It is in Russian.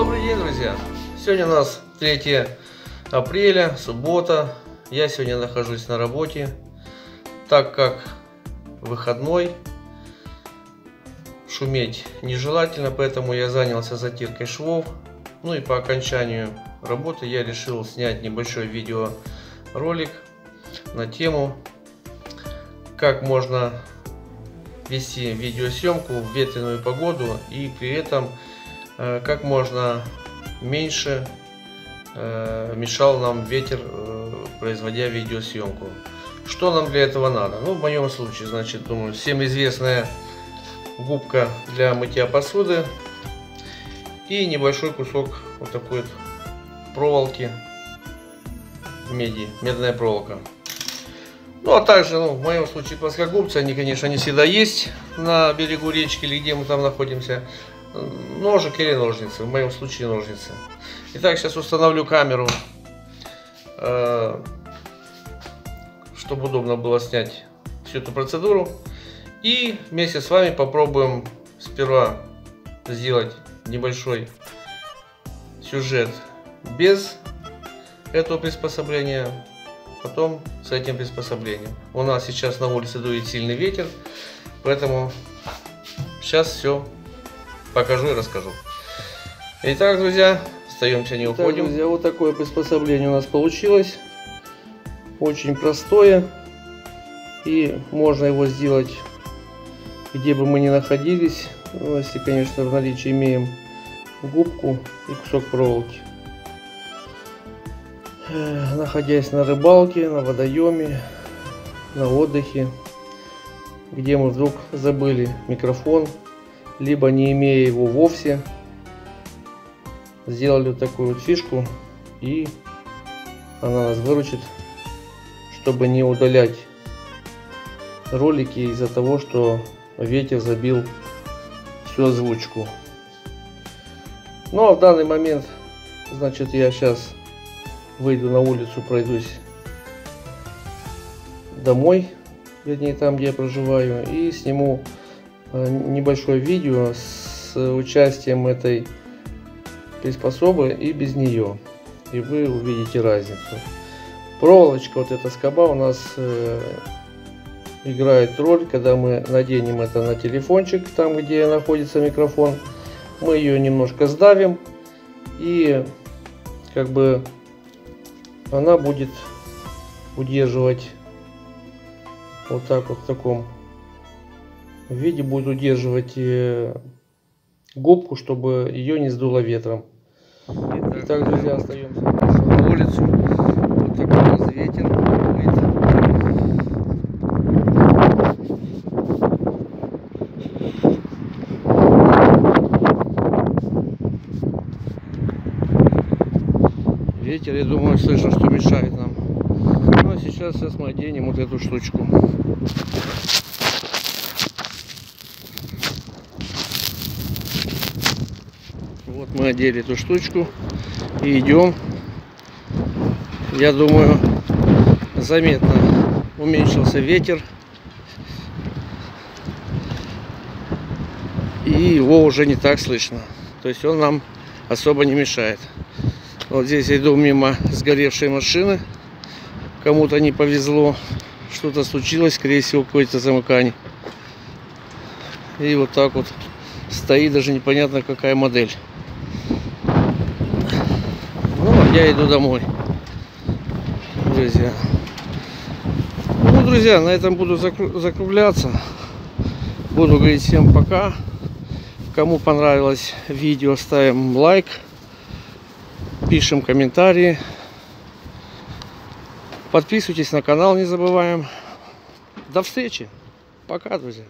Добрый день, друзья! Сегодня у нас 3 апреля, суббота. Я сегодня нахожусь на работе, так как выходной, шуметь нежелательно, поэтому я занялся затиркой швов. Ну и по окончанию работы я решил снять небольшой видеоролик на тему, как можно вести видеосъемку в ветреную погоду и при этом как можно меньше мешал нам ветер, производя видеосъемку. Что нам для этого надо? Ну, в моем случае, значит, думаю, всем известная губка для мытья посуды и небольшой кусок вот такой вот проволоки меди, медная проволока. Ну, а также, в моем случае плоскогубцы, они, конечно, не всегда есть на берегу речки или где мы там находимся. Ножик или ножницы, в моем случае ножницы. Итак, сейчас установлю камеру, чтобы удобно было снять всю эту процедуру. И вместе с вами попробуем сперва сделать небольшой сюжет без этого приспособления, потом с этим приспособлением. У нас сейчас на улице дует сильный ветер, поэтому сейчас все покажу и расскажу. Итак, друзья, остаемся, не уходим. Итак, друзья, вот такое приспособление у нас получилось. Очень простое. И можно его сделать где бы мы ни находились. Ну, если, конечно, в наличии имеем губку и кусок проволоки. Находясь на рыбалке, на водоеме, на отдыхе, где мы вдруг забыли микрофон, либо не имея его вовсе, сделали вот такую вот фишку, и она нас выручит, чтобы не удалять ролики из-за того, что ветер забил всю озвучку. Ну а в данный момент, значит, я сейчас выйду на улицу, пройдусь домой, вернее там, где я проживаю, и сниму небольшое видео с участием этой приспособы и без нее, и вы увидите разницу. Проволочка, вот эта скоба у нас играет роль, когда мы наденем это на телефончик, там где находится микрофон, мы ее немножко сдавим, и как бы она будет удерживать вот так вот в таком виде, будет удерживать губку, чтобы ее не сдуло ветром. Итак, друзья, остаемся на улицу. Вот такой у нас ветер. Ветер, я думаю, слышно, что мешает нам. Ну а сейчас мы оденем вот эту штучку. Вот мы одели эту штучку и идем. Я думаю, заметно уменьшился ветер, и его уже не так слышно. То есть он нам особо не мешает. Вот здесь я иду мимо сгоревшей машины. Кому-то не повезло, что-то случилось, скорее всего, какое-то замыкание. И вот так вот стоит, даже непонятно какая модель. Ну, я иду домой, друзья. Ну, друзья, на этом буду закругляться. Буду говорить всем пока. Кому понравилось видео, ставим лайк, пишем комментарии, подписывайтесь на канал, не забываем. До встречи. Пока, друзья.